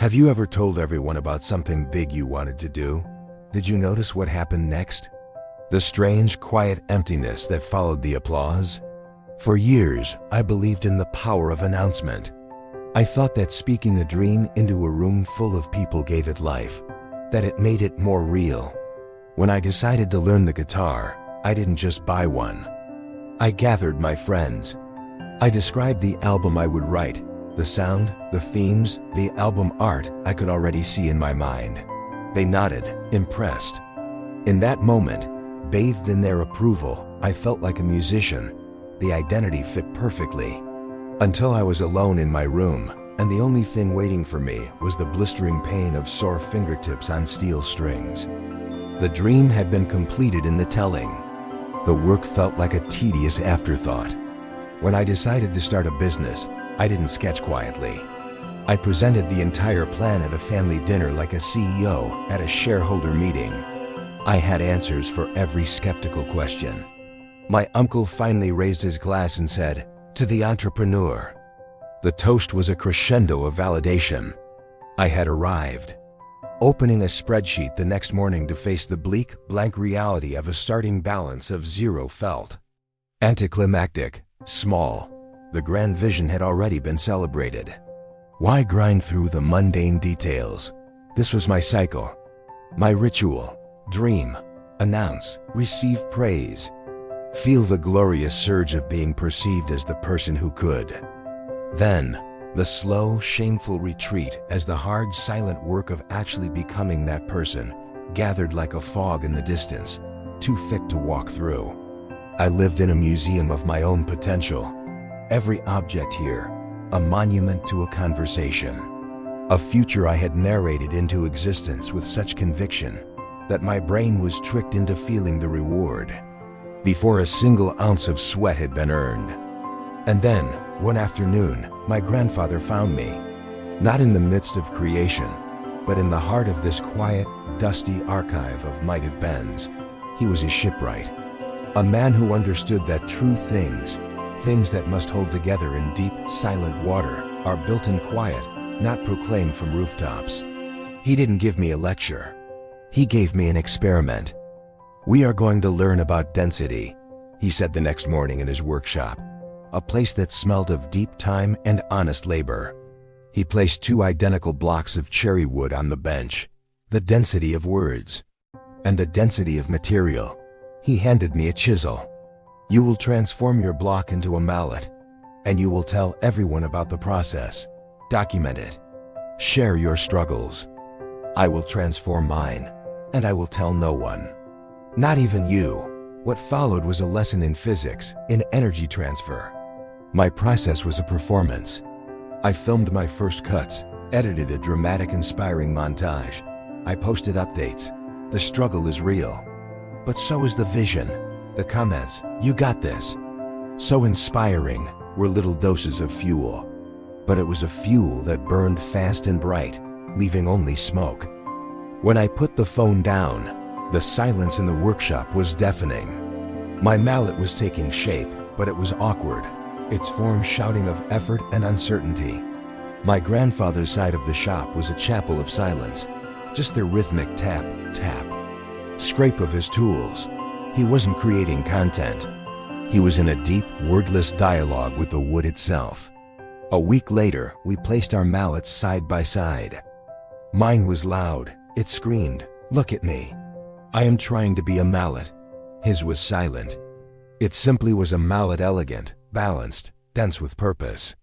Have you ever told everyone about something big you wanted to do? Did you notice what happened next? The strange, quiet emptiness that followed the applause? For years, I believed in the power of announcement. I thought that speaking a dream into a room full of people gave it life, that it made it more real. When I decided to learn the guitar, I didn't just buy one. I gathered my friends. I described the album I would write, the sound, the themes, the album art I could already see in my mind. They nodded, impressed. In that moment, bathed in their approval, I felt like a musician. The identity fit perfectly. Until I was alone in my room, and the only thing waiting for me was the blistering pain of sore fingertips on steel strings. The dream had been completed in the telling. The work felt like a tedious afterthought. When I decided to start a business, I didn't sketch quietly. I presented the entire plan at a family dinner like a CEO at a shareholder meeting. I had answers for every skeptical question. My uncle finally raised his glass and said, "To the entrepreneur." The toast was a crescendo of validation. I had arrived. Opening a spreadsheet the next morning to face the bleak, blank reality of a starting balance of zero felt anticlimactic, small. The grand vision had already been celebrated. Why grind through the mundane details? This was my cycle, my ritual. Dream, announce, receive praise. Feel the glorious surge of being perceived as the person who could. Then, the slow, shameful retreat as the hard, silent work of actually becoming that person gathered like a fog in the distance, too thick to walk through. I lived in a museum of my own potential. Every object here, a monument to a conversation. A future I had narrated into existence with such conviction that my brain was tricked into feeling the reward before a single ounce of sweat had been earned. And then, one afternoon, my grandfather found me, not in the midst of creation, but in the heart of this quiet, dusty archive of might-have-beens. He was a shipwright, a man who understood that true things that must hold together in deep, silent water, are built in quiet, not proclaimed from rooftops. He didn't give me a lecture. He gave me an experiment. "We are going to learn about density," he said the next morning in his workshop, a place that smelled of deep time and honest labor. He placed 2 identical blocks of cherry wood on the bench, the density of words, and the density of material. He handed me a chisel. "You will transform your block into a mallet, and you will tell everyone about the process. Document it. Share your struggles. I will transform mine, and I will tell no one. Not even you." What followed was a lesson in physics, in energy transfer. My process was a performance. I filmed my first cuts, edited a dramatic, inspiring montage. I posted updates. The struggle is real. But so is the vision. The comments, "You got this." So inspiring, were little doses of fuel. But it was a fuel that burned fast and bright, leaving only smoke. When I put the phone down, the silence in the workshop was deafening. My mallet was taking shape, but it was awkward, its form shouting of effort and uncertainty. My grandfather's side of the shop was a chapel of silence, just the rhythmic tap, tap, scrape of his tools. He wasn't creating content. He was in a deep, wordless dialogue with the wood itself. A week later, we placed our mallets side by side. Mine was loud. It screamed, "Look at me. I am trying to be a mallet." His was silent. It simply was a mallet, elegant, balanced, dense with purpose.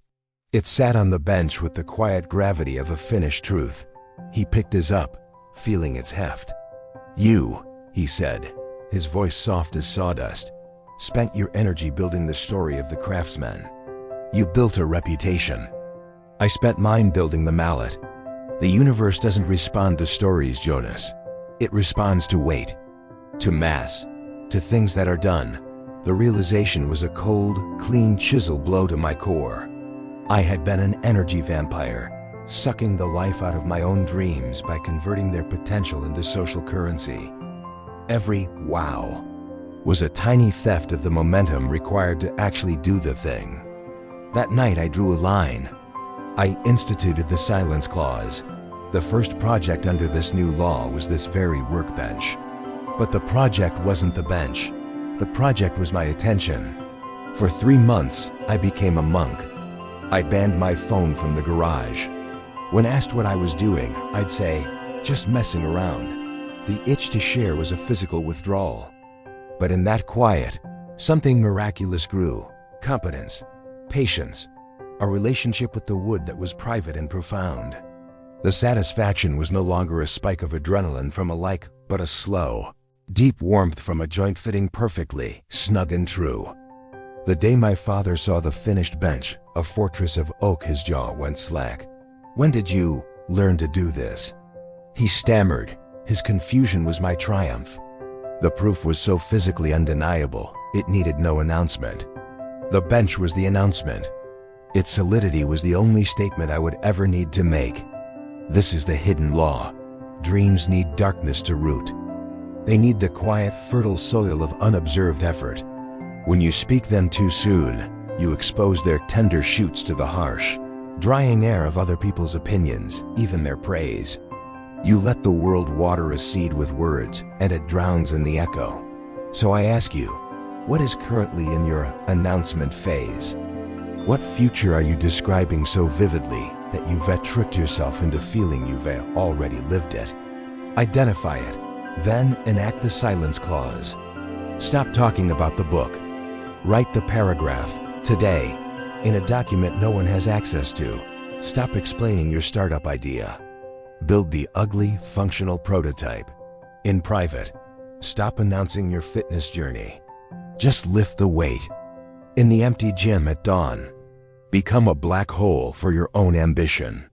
It sat on the bench with the quiet gravity of a finished truth. He picked his up, feeling its heft. "You," he said, his voice soft as sawdust, "spent your energy building the story of the craftsman. You built a reputation. I spent mine building the mallet. The universe doesn't respond to stories, Jonas. It responds to weight, to mass, to things that are done." The realization was a cold, clean chisel blow to my core. I had been an energy vampire, sucking the life out of my own dreams by converting their potential into social currency. Every wow was a tiny theft of the momentum required to actually do the thing. That night I drew a line. I instituted the silence clause. The first project under this new law was this very workbench. But the project wasn't the bench. The project was my attention. For 3 months, I became a monk. I banned my phone from the garage. When asked what I was doing, I'd say, just messing around. The itch to share was a physical withdrawal. But in that quiet, something miraculous grew. Competence, patience, a relationship with the wood that was private and profound. The satisfaction was no longer a spike of adrenaline from a like, but a slow, deep warmth from a joint fitting perfectly, snug and true. The day my father saw the finished bench, a fortress of oak, his jaw went slack. "When did you learn to do this?" He stammered. His confusion was my triumph. The proof was so physically undeniable, it needed no announcement. The bench was the announcement. Its solidity was the only statement I would ever need to make. This is the hidden law. Dreams need darkness to root. They need the quiet, fertile soil of unobserved effort. When you speak them too soon, you expose their tender shoots to the harsh, drying air of other people's opinions, even their praise. You let the world water a seed with words, and it drowns in the echo. So I ask you, what is currently in your announcement phase? What future are you describing so vividly that you've tricked yourself into feeling you've already lived it? Identify it, then enact the silence clause. Stop talking about the book. Write the paragraph, today, in a document no one has access to. Stop explaining your startup idea. Build the ugly, functional prototype. In private, stop announcing your fitness journey. Just lift the weight. In the empty gym at dawn, become a black hole for your own ambition.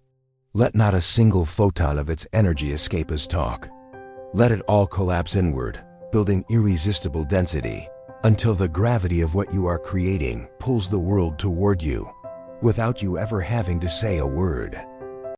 Let not a single photon of its energy escape as talk. Let it all collapse inward, building irresistible density, until the gravity of what you are creating pulls the world toward you, without you ever having to say a word.